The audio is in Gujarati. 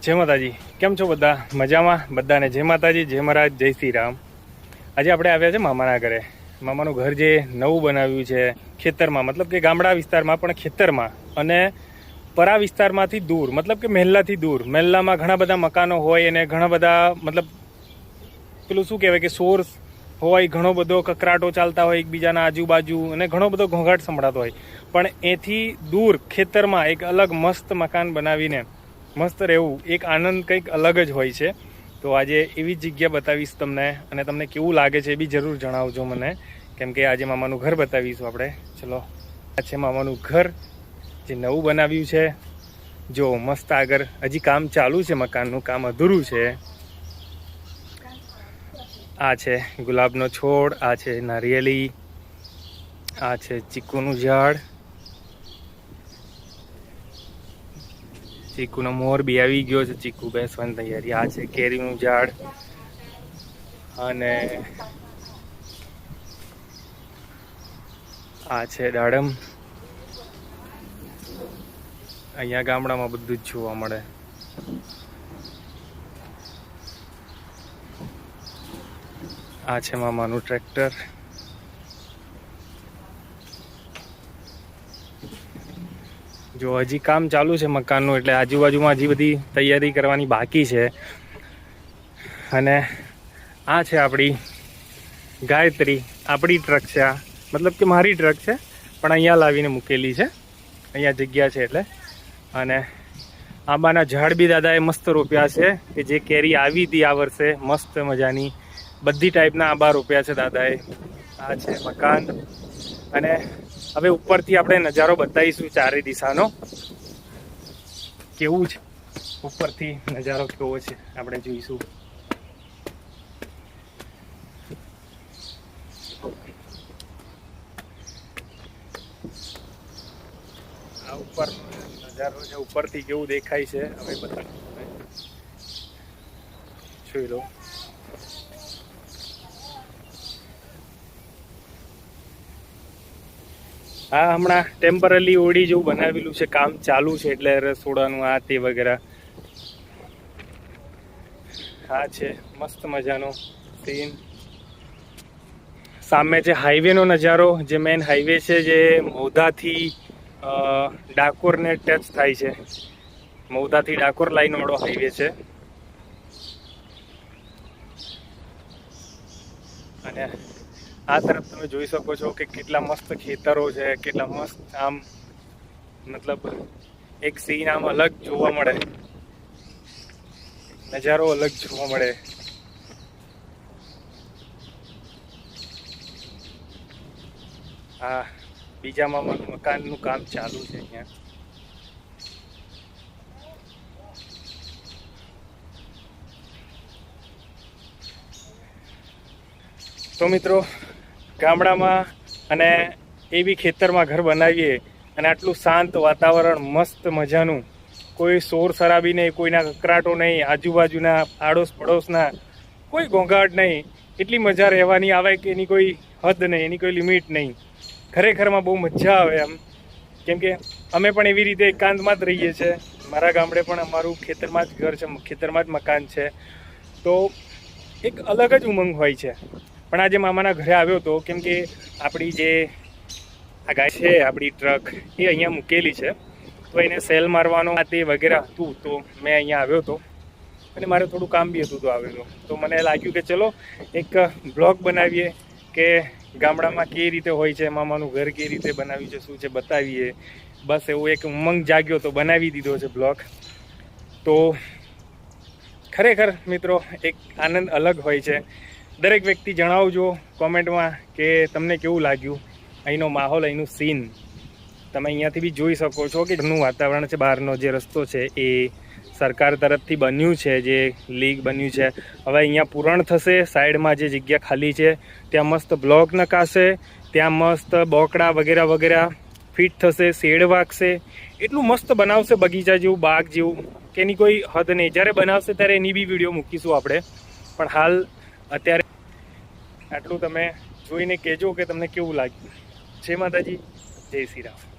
જય માતાજી, કેમ છો બધા? મજામાં? બધાને જય માતાજી, જય મહારાજ, જય શ્રી રામ. આજે આપણે આવ્યા છે મામાના ઘરે. મામાનું ઘર જે નવું બનાવ્યું છે ખેતરમાં, મતલબ કે ગામડા વિસ્તારમાં પણ ખેતરમાં, અને પરા વિસ્તારમાંથી દૂર, મતલબ કે મહેલાથી દૂર. મહેલામાં ઘણા બધા મકાનો હોય અને ઘણા બધા મતલબ પેલું શું કહેવાય કે સોર્સ હોય, ઘણો બધો કકરાટો ચાલતા હોય એકબીજાના આજુબાજુ, અને ઘણો બધો ઘોંઘાટ સંભળાતો હોય. પણ એથી દૂર ખેતરમાં એક અલગ મસ્ત મકાન બનાવીને મસ્ત રહેવું, એક આનંદ કંઈક અલગ જ હોય છે. તો આજે એવી જગ્યા બતાવીશ તમને, અને તમને કેવું લાગે છે એ બી જરૂર જણાવજો મને, કેમ કે આજે મામાનું ઘર બતાવીશું આપણે. ચલો, આ છે મામાનું ઘર જે નવું બનાવ્યું છે. જો મસ્ત, આગળ હજી કામ ચાલુ છે, મકાનનું કામ અધૂરું છે. આ છે ગુલાબનો છોડ, આ છે નારિયેલી, આ છે ચીકુનું ઝાડ, ચીકુનો મોર બી આવી ગયો છે, ચીકુ બેસવાની તૈયારી. આ છે કેરીનું ઝાડ, અને આ છે દાડમ. અહીંયા ગામડામાં બધું જ જોવા મળે. આ છે મામાનું ટ્રેક્ટર. જો હજી કામ ચાલુ છે મકાનનું, એટલે આજુબાજુમાં હજી બધી તૈયારી કરવાની બાકી છે. અને આ છે આપણી ગાયત્રી, આપણી ટ્રક છે આ, મતલબ કે મારી ટ્રક છે, પણ અહીંયા લાવીને મૂકેલી છે, અહીંયા જગ્યા છે એટલે. અને આંબાના ઝાડ બી દાદાએ મસ્ત રોપ્યા છે, કે જે કેરી આવી હતી આ વર્ષે મસ્ત મજાની. બધી ટાઈપના આંબા રોપ્યા છે દાદાએ. આ છે મકાન, અને હવે ઉપરથી આપણે નજારો બતાવીશું ચારે દિશાનો. કેવું છે ઉપરથી નજારો, કેવો છે આપણે જોઈશું. આ ઉપરનો નજારો છે, ઉપરથી કેવું દેખાય છે હવે બતાવું, જોઈ લો. હા, હમણાં ટેમ્પરરી ઓડી જેવું બનાવેલું છે, કામ ચાલુ છે, એટલે રસોડાનું આ તે વગેરે. આ છે મસ્ત મજાનો સીન. સામે છે હાઈવેનો નજારો, જે મેઇન હાઈવે છે, જે મૌધાથી ડાકોરને ટચ થાય છે. મૌધાથી ડાકોર લાઈન વાળો હાઈવે છે. અને આ તરફ તમે જોઈ શકો છો કે કેટલા મસ્ત ખેતરો છે, કેટલા મસ્ત આમ, મતલબ એક સીન આમ અલગ જોવા મળે, નજારો અલગ જોવા મળે. આ બીજામાં મકાનનું કામ ચાલુ છે અહીંયા. તો મિત્રો, ગામડામાં અને એ બી ખેતરમાં ઘર બનાવીએ, અને આટલું શાંત વાતાવરણ, મસ્ત મજાનું, કોઈ શોર શરાબી નહીં, કોઈના કકરાટો નહીં, આજુબાજુના આડોશ પડોશના કોઈ ઘોંઘાટ નહીં. એટલી મજા રહેવાની આવે કે એની કોઈ હદ નહીં, એની કોઈ લિમિટ નહીં. ખરેખરમાં બહુ મજા આવે એમ, કેમ કે અમે પણ એવી રીતે એકાંતમાં જ રહીએ છીએ. મારા ગામડે પણ અમારું ખેતરમાં જ ઘર છે, ખેતરમાં જ મકાન છે, તો એક અલગ જ ઉમંગ હોય છે. પણ આજે મામાના ઘરે આવ્યો હતો, કેમ કે આપણી જે આ ગાય છે, આપણી ટ્રક, એ અહીંયા મૂકેલી છે, તો એને સેલ મારવાનો આ તે વગેરે હતું, તો મેં અહીંયા આવ્યો હતો, અને મારે થોડું કામ બી હતું તો આવેલો. તો મને લાગ્યું કે ચલો એક બ્લોગ બનાવીએ, કે ગામડામાં કેવી રીતે હોય છે, મામાનું ઘર કેવી રીતે બનાવ્યું છે, શું છે બતાવીએ. બસ એવું એક ઉમંગ જાગ્યો તો બનાવી દીધો છે બ્લોગ. તો ખરેખર મિત્રો, એક આનંદ અલગ હોય છે. દરેક વ્યક્તિ જણાવજો કોમેન્ટમાં કે તમને કેવું લાગ્યું અહીંનો માહોલ, અહીંનું સીન. તમે અહીંયાથી બી જોઈ શકો છો કે ઘરનું વાતાવરણ છે. બહારનો જે રસ્તો છે એ સરકાર તરફથી બન્યું છે, જે લીગ બન્યું છે. હવે અહીંયા પૂરણ થશે. સાઈડમાં જે જગ્યા ખાલી છે ત્યાં મસ્ત બ્લોક નખાશે, ત્યાં મસ્ત બોકડા વગેરે વગેરે ફિટ થશે, શેડ વાગશે. એટલું મસ્ત બનાવશે, બગીચા જેવું, બાગ જેવું, કે એની કોઈ હદ નહીં. જ્યારે બનાવશે ત્યારે એની બી વિડીયો મૂકીશું આપણે. પણ હાલ અત્યારે આટલું તમે જોઈને કહેજો કે તમને કેવું લાગ્યું. જય માતાજી, જય શ્રી રામ.